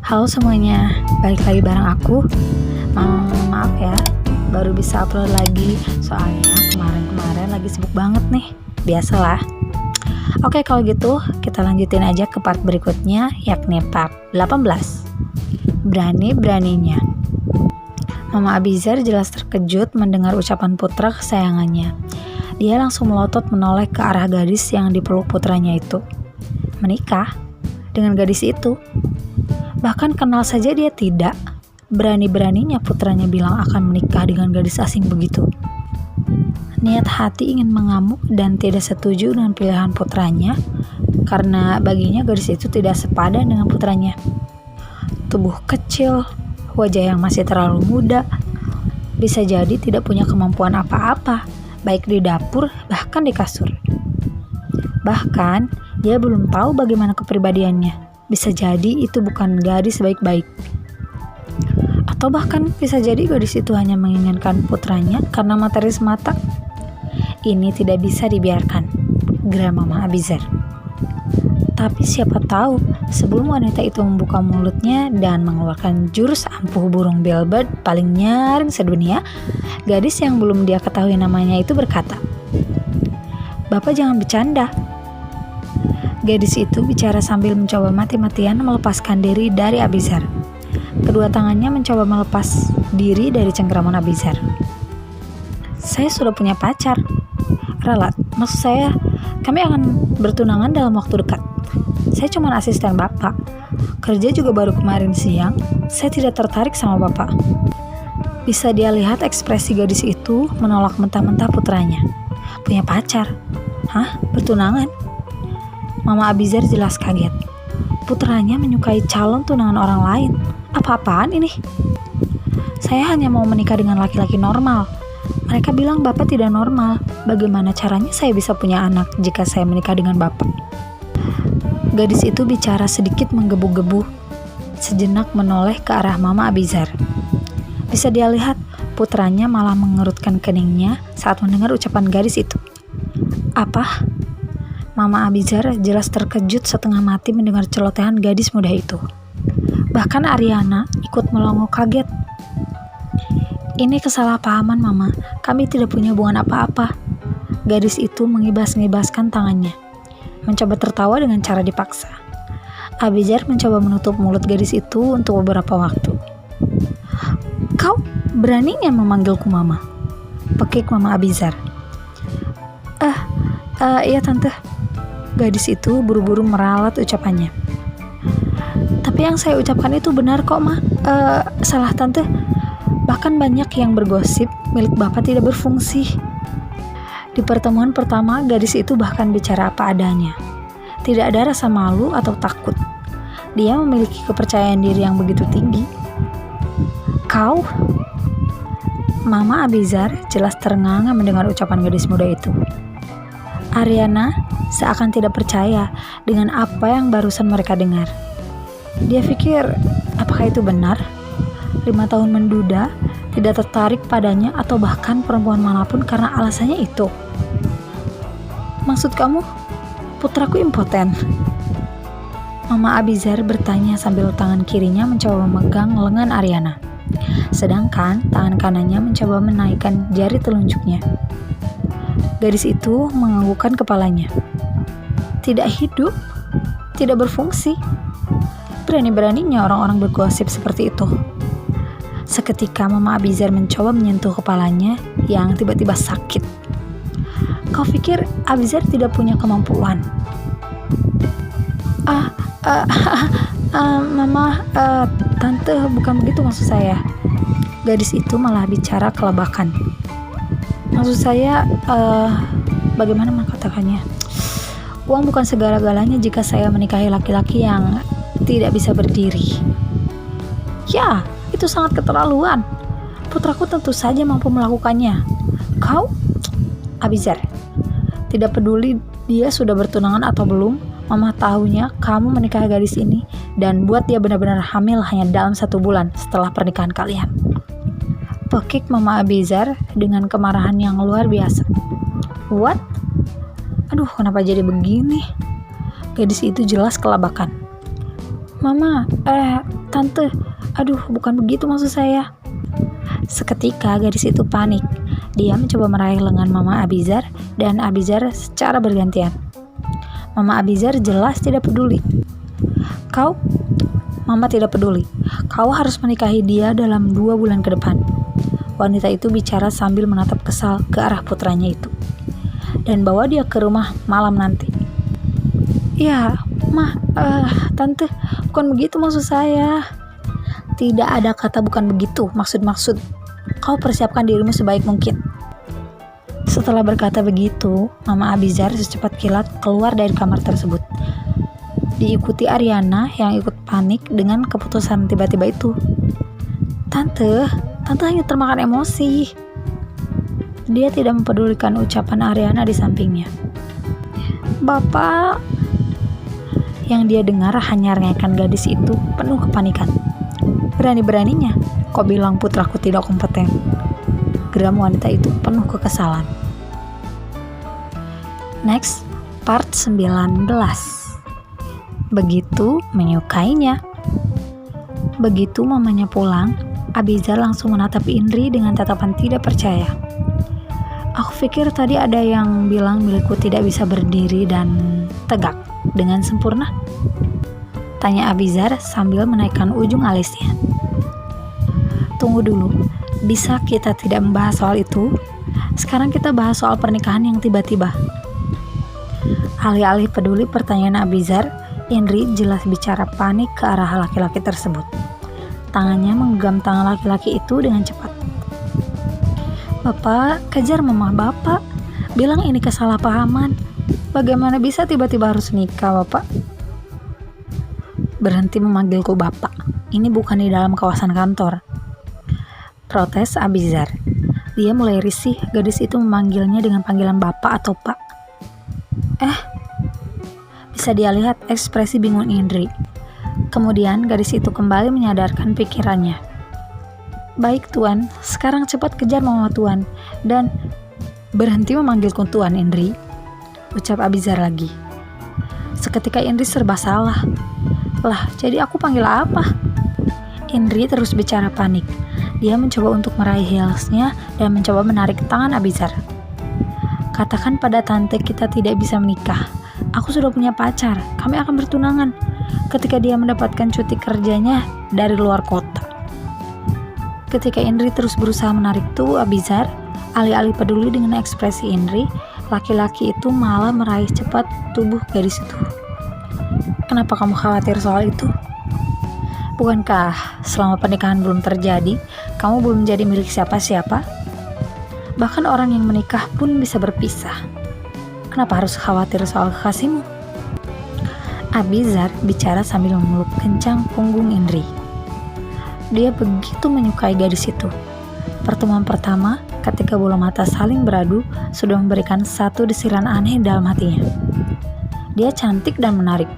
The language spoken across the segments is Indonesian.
Halo semuanya, balik lagi bareng aku. Maaf ya, baru bisa upload lagi soalnya kemarin lagi sibuk banget nih. Biasalah. Oke, kalau gitu kita lanjutin aja ke part berikutnya, yakni part 18. Berani-beraninya. Mama Abizar jelas terkejut mendengar ucapan putra kesayangannya. Dia langsung melotot menoleh ke arah gadis yang dipeluk putranya itu. Menikah dengan gadis itu? Bahkan kenal saja dia tidak. Berani-beraninya putranya bilang akan menikah dengan gadis asing begitu. Niat hati ingin mengamuk dan tidak setuju dengan pilihan putranya, karena baginya gadis itu tidak sepadan dengan putranya. Tubuh kecil, wajah yang masih terlalu muda, bisa jadi tidak punya kemampuan apa-apa, baik di dapur bahkan di kasur. Bahkan dia belum tahu bagaimana kepribadiannya. Bisa jadi itu bukan gadis baik-baik. Atau bahkan bisa jadi gadis itu hanya menginginkan putranya karena materi semata. Ini tidak bisa dibiarkan, geram Mama Abizar. Tapi siapa tahu sebelum wanita itu membuka mulutnya dan mengeluarkan jurus ampuh burung bellbird paling nyaring sedunia, gadis yang belum dia ketahui namanya itu berkata, "Bapak jangan bercanda." Gadis itu bicara sambil mencoba mati-matian melepaskan diri dari Abizar. Kedua tangannya mencoba melepas diri dari cengkeraman Abizar. "Saya sudah punya pacar." "Ralat, maksud saya, kami akan bertunangan dalam waktu dekat. Saya cuma asisten bapak. Kerja juga baru kemarin siang. Saya tidak tertarik sama bapak." Bisa dia lihat ekspresi gadis itu menolak mentah-mentah putranya. Punya pacar? Hah? Bertunangan? Mama Abizar jelas kaget. Putranya menyukai calon tunangan orang lain. Apa-apaan ini? "Saya hanya mau menikah dengan laki-laki normal. Mereka bilang bapak tidak normal. Bagaimana caranya saya bisa punya anak jika saya menikah dengan bapak?" Gadis itu bicara sedikit menggebu-gebu. Sejenak menoleh ke arah Mama Abizar. Bisa dia lihat putranya malah mengerutkan keningnya saat mendengar ucapan gadis itu. "Apa?" Mama Abizar jelas terkejut setengah mati mendengar celotehan gadis muda itu. Bahkan Ariana ikut melongo kaget. "Ini kesalahpahaman, Mama. Kami tidak punya hubungan apa-apa." Gadis itu mengibas-ngibaskan tangannya, mencoba tertawa dengan cara dipaksa. Abizar mencoba menutup mulut gadis itu untuk beberapa waktu. "Kau beraninya memanggilku Mama?" pekik Mama Abizar. Iya tante." Gadis itu buru-buru meralat ucapannya. "Tapi yang saya ucapkan itu benar kok, Ma. Salah tante. Bahkan banyak yang bergosip milik bapak tidak berfungsi." Di pertemuan pertama, gadis itu bahkan bicara apa adanya. Tidak ada rasa malu atau takut. Dia memiliki kepercayaan diri yang begitu tinggi. "Kau?" Mama Abizar jelas terengah-engah mendengar ucapan gadis muda itu. Ariana seakan tidak percaya dengan apa yang barusan mereka dengar. Dia pikir, apakah itu benar? 5 tahun menduda, tidak tertarik padanya atau bahkan perempuan manapun karena alasannya itu. "Maksud kamu, putraku impoten?" Mama Abizar bertanya sambil tangan kirinya mencoba memegang lengan Ariana. Sedangkan tangan kanannya mencoba menaikkan jari telunjuknya. Gadis itu menganggukkan kepalanya. Tidak hidup, tidak berfungsi. Berani-beraninya orang-orang bergosip seperti itu. Seketika Mama Abizar mencoba menyentuh kepalanya yang tiba-tiba sakit. "Kau pikir Abizar tidak punya kemampuan?" Mama, tante, bukan begitu maksud saya." Gadis itu malah bicara kelebakan. "Maksud saya, bagaimana mengatakannya? Uang bukan segala-galanya jika saya menikahi laki-laki yang tidak bisa berdiri." "Ya, itu sangat keterlaluan. Putraku tentu saja mampu melakukannya." "Kau?" "Abizar, tidak peduli dia sudah bertunangan atau belum, Mama tahunya kamu menikahi gadis ini dan buat dia benar-benar hamil hanya dalam 1 bulan setelah pernikahan kalian." Pekik Mama Abizar dengan kemarahan yang luar biasa. "What? Aduh, kenapa jadi begini?" Gadis itu jelas kelabakan. Mama, tante, aduh bukan begitu maksud saya. Seketika gadis itu panik. Dia mencoba meraih lengan Mama Abizar dan Abizar secara bergantian. Mama Abizar jelas tidak peduli. Mama tidak peduli. Kau harus menikahi dia dalam 2 bulan ke depan. Wanita itu bicara sambil menatap kesal ke arah putranya itu. Dan bawa dia ke rumah malam nanti. Ya, tante, bukan begitu maksud saya. Tidak ada kata bukan begitu, maksud. Kau persiapkan dirimu sebaik mungkin. Setelah berkata begitu, Mama Abizar secepat kilat keluar dari kamar tersebut. Diikuti Ariana yang ikut panik dengan keputusan tiba-tiba itu. Tante hanya termakan emosi. Dia tidak mempedulikan ucapan Ariana di sampingnya. Bapak, yang dia dengar hanya rengekan gadis itu penuh kepanikan. Berani-beraninya kau bilang putraku tidak kompeten. Geram wanita itu penuh kekesalan. Next, part 19. Begitu menyukainya. Begitu mamanya pulang, Abizar langsung menatap Indri dengan tatapan tidak percaya. Aku pikir tadi ada yang bilang milikku tidak bisa berdiri dan tegak dengan sempurna. Tanya Abizar sambil menaikkan ujung alisnya. Tunggu dulu, bisa kita tidak membahas soal itu? Sekarang kita bahas soal pernikahan yang tiba-tiba. Alih-alih peduli pertanyaan Abizar, Indri jelas bicara panik ke arah laki-laki tersebut. Tangannya menggenggam tangan laki-laki itu dengan cepat. Bapak, kejar mama bapak. Bilang ini kesalahpahaman. Bagaimana bisa tiba-tiba harus nikah, Bapak? Berhenti memanggilku Bapak. Ini bukan di dalam kawasan kantor. Protes Abizar. Dia mulai risih gadis itu memanggilnya dengan panggilan Bapak atau Pak. Bisa dia lihat ekspresi bingung Indri. Kemudian gadis itu kembali menyadarkan pikirannya. Baik Tuan, sekarang cepat kejar mama Tuan. Dan berhenti memanggilku Tuan Indri. Ucap Abizar lagi. Seketika Indri serba salah. Lah, jadi aku panggil apa? Indri terus bicara panik. Dia mencoba untuk meraih heelsnya dan mencoba menarik tangan Abizar. Katakan pada tante kita tidak bisa menikah. Aku sudah punya pacar. Kami akan bertunangan ketika dia mendapatkan cuti kerjanya dari luar kota. Ketika Indri terus berusaha menarik tubuh Abizar, alih-alih peduli dengan ekspresi Indri, laki-laki itu malah meraih cepat tubuh gadis itu. Kenapa kamu khawatir soal itu? Bukankah selama pernikahan belum terjadi, kamu belum menjadi milik siapa-siapa? Bahkan orang yang menikah pun bisa berpisah. Kenapa harus khawatir soal kekasihmu? Abizar bicara sambil memeluk kencang punggung Indri. Dia begitu menyukai gadis itu. Pertemuan pertama, ketika bola mata saling beradu, sudah memberikan satu desiran aneh dalam hatinya. Dia cantik dan menarik.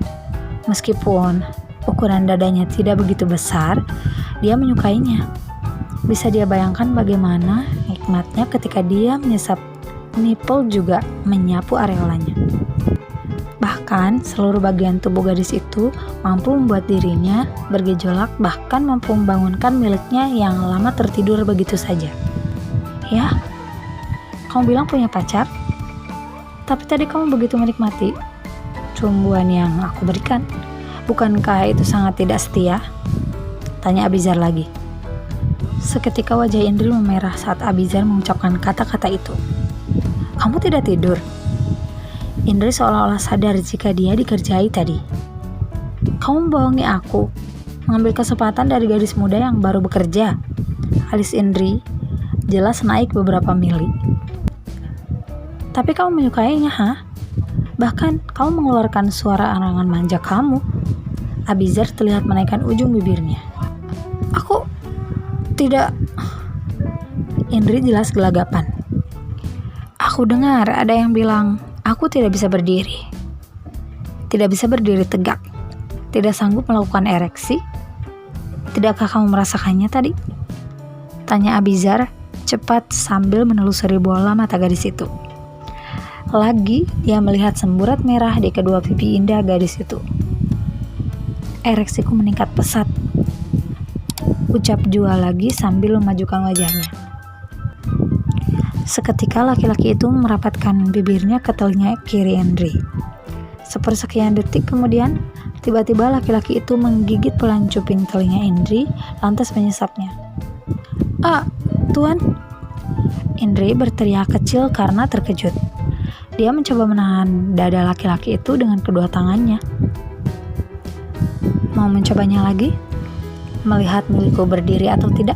Meskipun ukuran dadanya tidak begitu besar, dia menyukainya. Bisa dia bayangkan bagaimana nikmatnya ketika dia menyesap nipple juga menyapu areolanya. Bahkan seluruh bagian tubuh gadis itu mampu membuat dirinya bergejolak, bahkan mampu membangunkan miliknya yang lama tertidur begitu saja. Ya, kamu bilang punya pacar? Tapi tadi kamu begitu menikmati cumbuan yang aku berikan. Bukankah itu sangat tidak setia? Tanya Abizar lagi. Seketika wajah Indri memerah saat Abizar mengucapkan kata-kata itu. Kamu tidak tidur? Indri seolah-olah sadar jika dia dikerjai tadi. Kamu membohongi aku, mengambil kesempatan dari gadis muda yang baru bekerja. Alis Indri jelas naik beberapa mili. Tapi kamu menyukainya, ha? Bahkan kamu mengeluarkan suara arangan manja kamu. Abizar terlihat menaikkan ujung bibirnya. Aku tidak. Indri jelas gelagapan. Aku dengar ada yang bilang aku tidak bisa berdiri. Tidak bisa berdiri tegak. Tidak sanggup melakukan ereksi. Tidakkah kamu merasakannya tadi? Tanya Abizar cepat sambil menelusuri bola mata gadis itu. Lagi dia melihat semburat merah di kedua pipi indah gadis itu. Ereksiku meningkat pesat, ucap Jua lagi sambil memajukan wajahnya. Seketika laki-laki itu merapatkan bibirnya ke telinga kiri Indri. Sepersekian detik kemudian, tiba-tiba laki-laki itu menggigit pelancuping telinga Indri, lantas menyesapnya. "Ah, Tuan!" Indri berteriak kecil karena terkejut. Dia mencoba menahan dada laki-laki itu dengan kedua tangannya. "Mau mencobanya lagi? Melihat milikku berdiri atau tidak?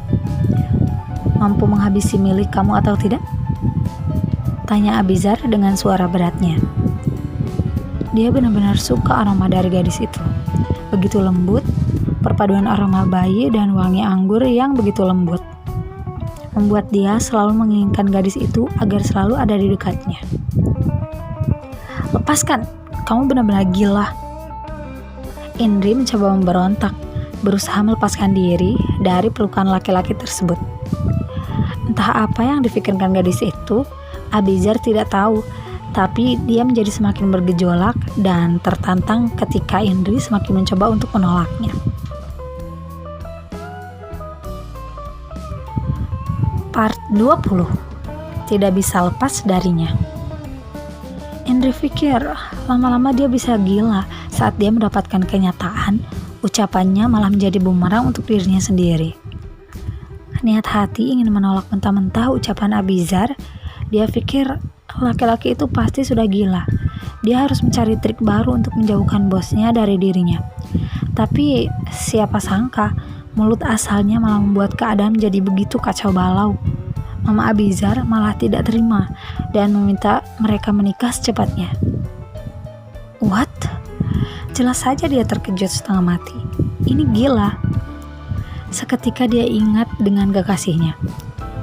Mampu menghabisi milik kamu atau tidak?" tanya Abizar dengan suara beratnya. Dia benar-benar suka aroma dari gadis itu. Begitu lembut, perpaduan aroma bayi dan wangi anggur yang begitu lembut. Membuat dia selalu menginginkan gadis itu agar selalu ada di dekatnya. "Lepaskan, kamu benar-benar gila." Indri mencoba memberontak, berusaha melepaskan diri dari pelukan laki-laki tersebut. Entah apa yang difikirkan gadis itu, Abizar tidak tahu, tapi dia menjadi semakin bergejolak dan tertantang ketika Indri semakin mencoba untuk menolaknya. Part 20. Tidak bisa lepas darinya. Indri pikir lama-lama dia bisa gila. Saat dia mendapatkan kenyataan, ucapannya malah menjadi bumerang untuk dirinya sendiri. Niat hati ingin menolak mentah-mentah ucapan Abizar. Dia pikir laki-laki itu pasti sudah gila. Dia harus mencari trik baru untuk menjauhkan bosnya dari dirinya. Tapi siapa sangka mulut asalnya malah membuat keadaan menjadi begitu kacau balau. Mama Abizar malah tidak terima dan meminta mereka menikah secepatnya. What? Jelas saja dia terkejut setengah mati. Ini gila. Seketika dia ingat dengan kekasihnya.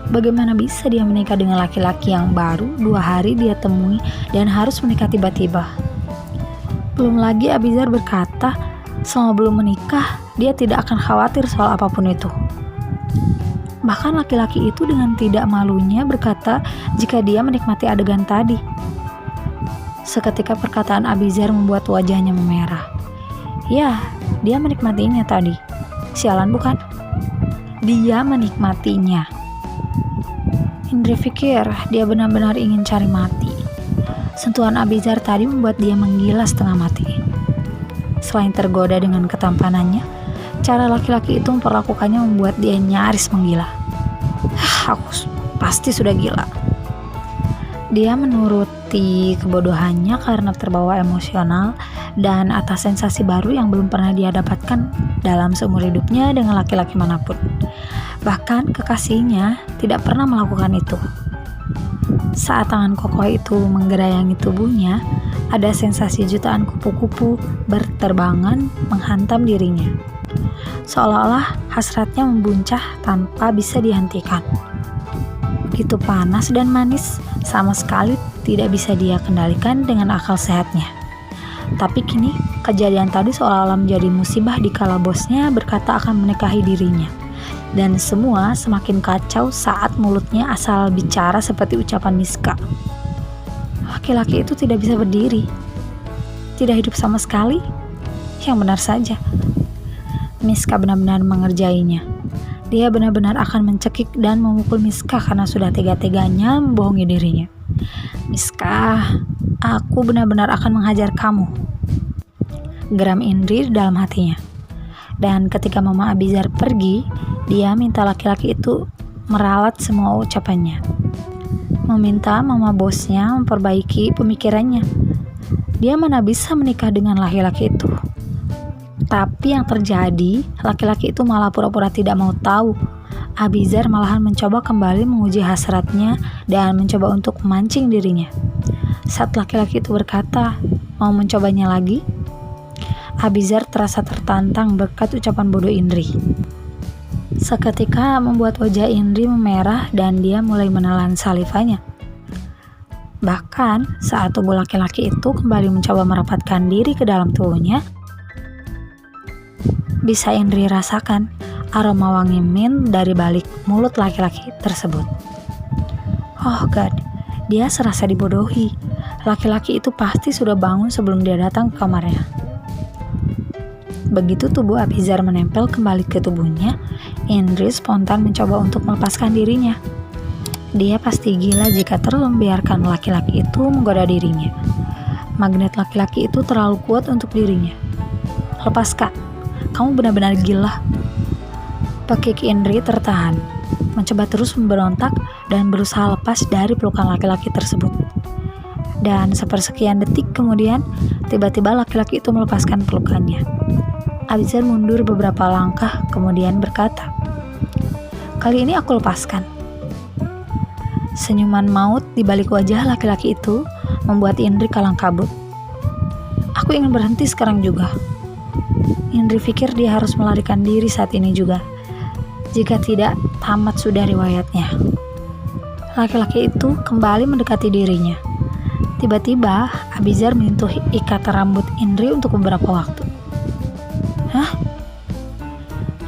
Bagaimana bisa dia menikah dengan laki-laki yang baru 2 hari dia temui dan harus menikah tiba-tiba? Belum lagi Abizar berkata, selama belum menikah, dia tidak akan khawatir soal apapun itu. Bahkan laki-laki itu dengan tidak malunya berkata jika dia menikmati adegan tadi. Seketika perkataan Abizar membuat wajahnya memerah. Ya, dia menikmatinya tadi. Sialan bukan? Dia menikmatinya. Indri pikir dia benar-benar ingin cari mati. Sentuhan Abizar tadi membuat dia menggila setengah mati. Selain tergoda dengan ketampanannya, cara laki-laki itu memperlakukannya membuat dia nyaris menggila. Aku pasti sudah gila. Dia menuruti kebodohannya karena terbawa emosional dan atas sensasi baru yang belum pernah dia dapatkan dalam seumur hidupnya dengan laki-laki manapun. Bahkan kekasihnya tidak pernah melakukan itu. Saat tangan kokoh itu menggerayangi tubuhnya, ada sensasi jutaan kupu-kupu berterbangan menghantam dirinya. Seolah-olah hasratnya membuncah tanpa bisa dihentikan. Begitu panas dan manis, sama sekali tidak bisa dia kendalikan dengan akal sehatnya. Tapi kini, kejadian tadi seolah-olah menjadi musibah dikala bosnya berkata akan menikahi dirinya. Dan semua semakin kacau saat mulutnya asal bicara seperti ucapan Miska. Laki-laki itu tidak bisa berdiri, tidak hidup sama sekali. Yang benar saja, Miska benar-benar mengerjainya. Dia benar-benar akan mencekik dan memukul Miska karena sudah tega-teganya membohongi dirinya. Miska, aku benar-benar akan menghajar kamu, geram Indri dalam hatinya. Dan ketika Mama Abizar pergi, dia minta laki-laki itu meralat semua ucapannya. Meminta mama bosnya memperbaiki pemikirannya. Dia mana bisa menikah dengan laki-laki itu. Tapi yang terjadi, laki-laki itu malah pura-pura tidak mau tahu. Abizar malahan mencoba kembali menguji hasratnya dan mencoba untuk memancing dirinya. Saat laki-laki itu berkata, mau mencobanya lagi, Abizar terasa tertantang berkat ucapan bodoh Indri. Seketika membuat wajah Indri memerah dan dia mulai menelan salivanya. Bahkan saat tubuh laki-laki itu kembali mencoba merapatkan diri ke dalam tubuhnya, bisa Indri rasakan aroma wangi mint dari balik mulut laki-laki tersebut. Oh God, dia serasa dibodohi. Laki-laki itu pasti sudah bangun sebelum dia datang ke kamarnya. Begitu tubuh Abizar menempel kembali ke tubuhnya, Indri spontan mencoba untuk melepaskan dirinya. Dia pasti gila jika terus membiarkan laki-laki itu menggoda dirinya. Magnet laki-laki itu terlalu kuat untuk dirinya. Lepaskan, kamu benar-benar gila. Pekik Indri tertahan, mencoba terus memberontak dan berusaha lepas dari pelukan laki-laki tersebut. Dan sepersekian detik kemudian, tiba-tiba laki-laki itu melepaskan pelukannya. Abizar mundur beberapa langkah kemudian berkata, "Kali ini aku lepaskan." Senyuman maut di balik wajah laki-laki itu membuat Indri kalang kabut. Aku ingin berhenti sekarang juga. Indri pikir dia harus melarikan diri saat ini juga. Jika tidak, tamat sudah riwayatnya. Laki-laki itu kembali mendekati dirinya. Tiba-tiba, Abizar menyentuh ikatan rambut Indri untuk beberapa waktu. Hah?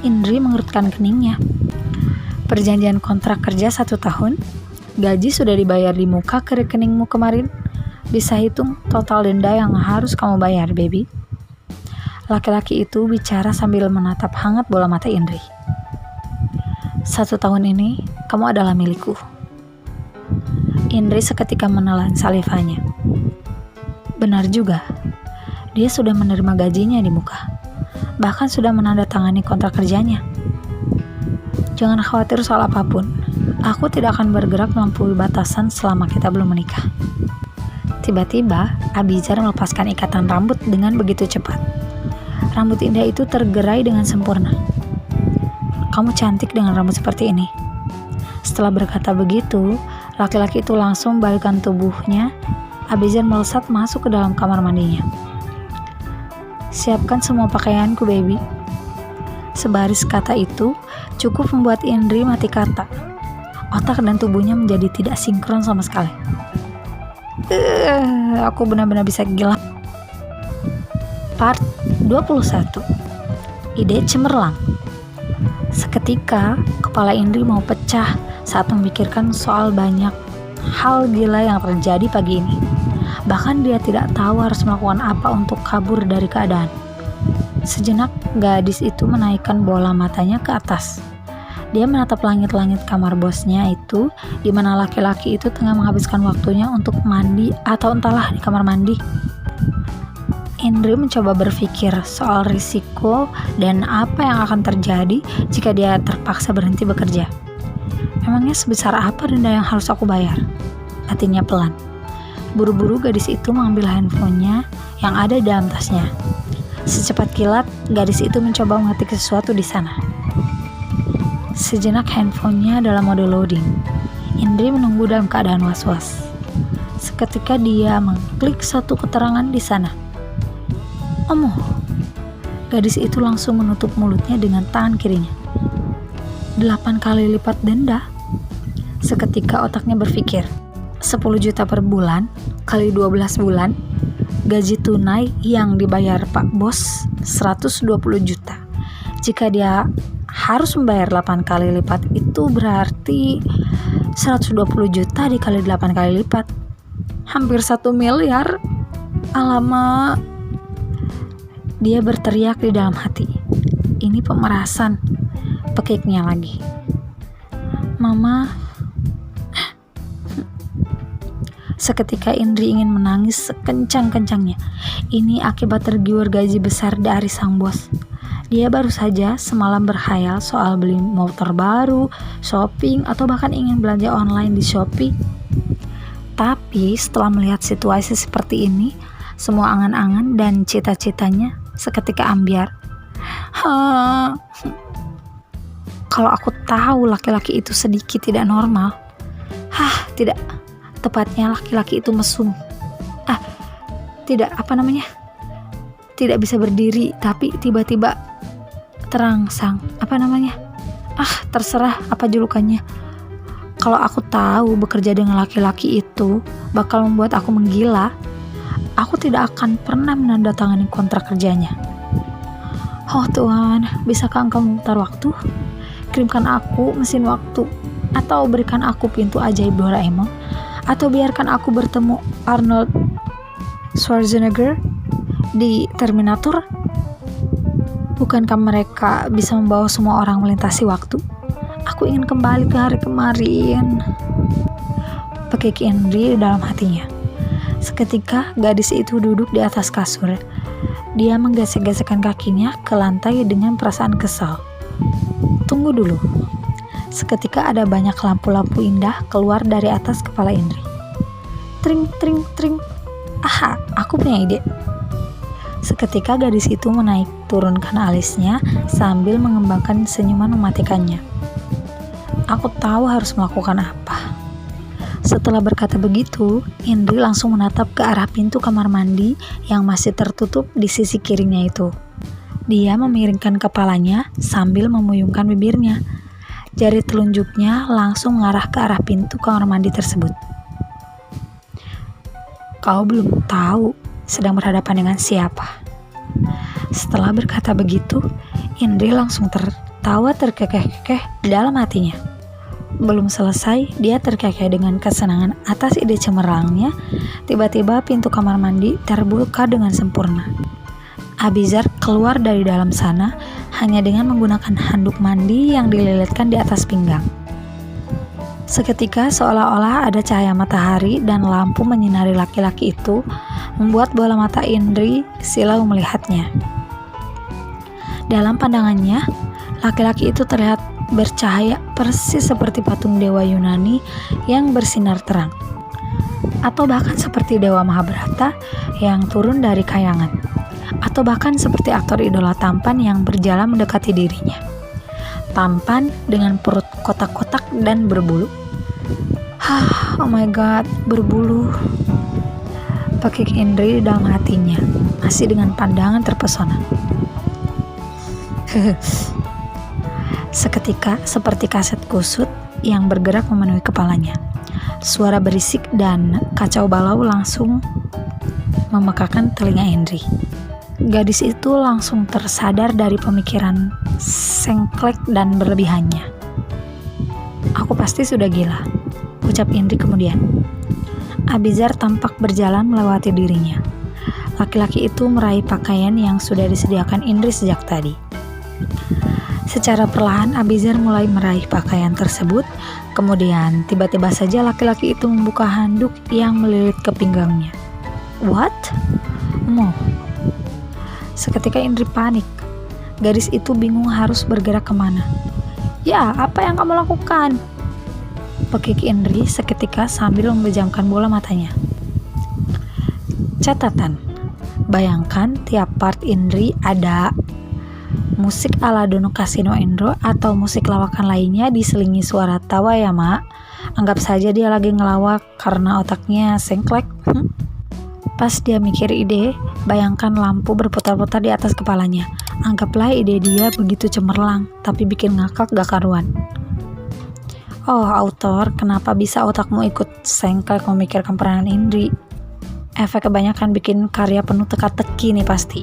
Indri mengerutkan keningnya. Perjanjian kontrak kerja 1 tahun, gaji sudah dibayar di muka ke rekeningmu kemarin. Bisa hitung total denda yang harus kamu bayar, baby. Laki-laki itu bicara sambil menatap hangat bola mata Indri. 1 tahun ini, kamu adalah milikku. Indri seketika menelan salivanya. Benar juga, dia sudah menerima gajinya di muka. Bahkan sudah menandatangani kontrak kerjanya. Jangan khawatir soal apapun. Aku tidak akan bergerak melampaui batasan selama kita belum menikah. Tiba-tiba, Abizar melepaskan ikatan rambut dengan begitu cepat. Rambut indah itu tergerai dengan sempurna. Kamu cantik dengan rambut seperti ini. Setelah berkata begitu, laki-laki itu langsung membalikkan tubuhnya. Abizar melesat masuk ke dalam kamar mandinya. Siapkan semua pakaianku, baby. Sebaris kata itu cukup membuat Indri mati kata. Otak dan tubuhnya menjadi tidak sinkron sama sekali. Aku benar-benar bisa gila. Part 21. Ide cemerlang. Seketika kepala Indri mau pecah saat memikirkan soal banyak hal gila yang terjadi pagi ini. Bahkan dia tidak tahu harus melakukan apa untuk kabur dari keadaan. Sejenak gadis itu menaikkan bola matanya ke atas. Dia menatap langit-langit kamar bosnya itu, di mana laki-laki itu tengah menghabiskan waktunya untuk mandi atau entahlah di kamar mandi. Indri mencoba berpikir soal risiko dan apa yang akan terjadi jika dia terpaksa berhenti bekerja. Memangnya sebesar apa denda yang harus aku bayar? Hatinya pelan. Buru-buru gadis itu mengambil handphonenya yang ada di dalam tasnya. Secepat kilat, gadis itu mencoba mengetik sesuatu di sana. Sejenak handphonenya dalam mode loading. Indri menunggu dalam keadaan was-was. Seketika dia mengklik satu keterangan di sana. Omoh, gadis itu langsung menutup mulutnya dengan tangan kirinya. 8 kali lipat denda. Seketika otaknya berpikir, 10 juta per bulan kali 12 bulan, gaji tunai yang dibayar Pak Bos 120 juta. Jika dia harus membayar 8 kali lipat, itu berarti 120 juta dikali 8 kali lipat. Hampir 1 miliar. Alamak. Dia berteriak di dalam hati. Ini pemerasan. Pekiknya lagi. Mama. Seketika Indri ingin menangis sekencang-kencangnya. Ini akibat tergiur gaji besar dari sang bos. Dia baru saja semalam berkhayal soal beli motor baru, shopping, atau bahkan ingin belanja online di Shopee. Tapi setelah melihat situasi seperti ini, semua angan-angan dan cita-citanya seketika ambyar. Kalau aku tahu laki-laki itu sedikit tidak normal. Tidak. Tepatnya laki-laki itu mesum. Tidak bisa berdiri, tapi tiba-tiba terangsang. Terserah apa julukannya. Kalau aku tahu bekerja dengan laki-laki itu bakal membuat aku menggila, aku tidak akan pernah menandatangani kontrak kerjanya. Oh Tuhan, bisakah Engkau memutar waktu? Kirimkan aku mesin waktu, atau berikan aku pintu ajaib Doraemon, atau biarkan aku bertemu Arnold Schwarzenegger di Terminator. Bukankah mereka bisa membawa semua orang melintasi waktu? Aku ingin kembali ke hari kemarin, pekik Indri dalam hatinya. Seketika gadis itu duduk di atas kasur. Dia menggesek-gesekkan kakinya ke lantai dengan perasaan kesal. Tunggu dulu. Seketika ada banyak lampu-lampu indah keluar dari atas kepala Indri. Tring, tring, tring. Aha, aku punya ide. Seketika gadis itu menaik turunkan alisnya sambil mengembangkan senyuman mematikannya. Aku tahu harus melakukan apa. Setelah berkata begitu, Indri langsung menatap ke arah pintu kamar mandi yang masih tertutup di sisi kirinya itu. Dia memiringkan kepalanya sambil memuyungkan bibirnya. Jari telunjuknya langsung mengarah ke arah pintu kamar mandi tersebut. Kau belum tahu sedang berhadapan dengan siapa. Setelah berkata begitu, Indri langsung tertawa terkekeh-kekeh di dalam hatinya. Belum selesai, dia terkekeh dengan kesenangan atas ide cemerlangnya. Tiba-tiba pintu kamar mandi terbuka dengan sempurna. Abizar keluar dari dalam sana hanya dengan menggunakan handuk mandi yang dililitkan di atas pinggang. Seketika seolah-olah ada cahaya matahari dan lampu menyinari laki-laki itu, membuat bola mata Indri silau melihatnya. Dalam pandangannya, laki-laki itu terlihat bercahaya persis seperti patung dewa Yunani yang bersinar terang, atau bahkan seperti dewa Mahabharata yang turun dari kayangan, atau bahkan seperti aktor idola tampan yang berjalan mendekati dirinya. Tampan dengan perut kotak-kotak dan berbulu. Oh my god, berbulu. Pekik Indri dalam hatinya, masih dengan pandangan terpesona. Seketika seperti kaset kusut yang bergerak memenuhi kepalanya. Suara berisik dan kacau balau langsung memekakan telinga Indri. Gadis itu langsung tersadar dari pemikiran sengklek dan berlebihannya. Aku pasti sudah gila, ucap Indri kemudian. Abizar tampak berjalan melewati dirinya. Laki-laki itu meraih pakaian yang sudah disediakan Indri sejak tadi. Secara perlahan Abizar mulai meraih pakaian tersebut. Kemudian tiba-tiba saja laki-laki itu membuka handuk yang melilit ke pinggangnya. What? Mo. Seketika Indri panik. Gadis itu bingung harus bergerak kemana. Ya, apa yang kamu lakukan? Pekik Indri seketika sambil memejamkan bola matanya. Catatan, bayangkan tiap part Indri ada musik ala Dono Kasino Endro atau musik lawakan lainnya diselingi suara tawa ya mak. Anggap saja dia lagi ngelawak karena otaknya sengklek. Pas dia mikir ide, bayangkan lampu berputar-putar di atas kepalanya. Anggaplah ide dia begitu cemerlang, tapi bikin ngakak gak karuan. Oh autor, kenapa bisa otakmu ikut sengklek memikirkan peranan Indri? Efek kebanyakan bikin karya penuh teka-teki nih pasti.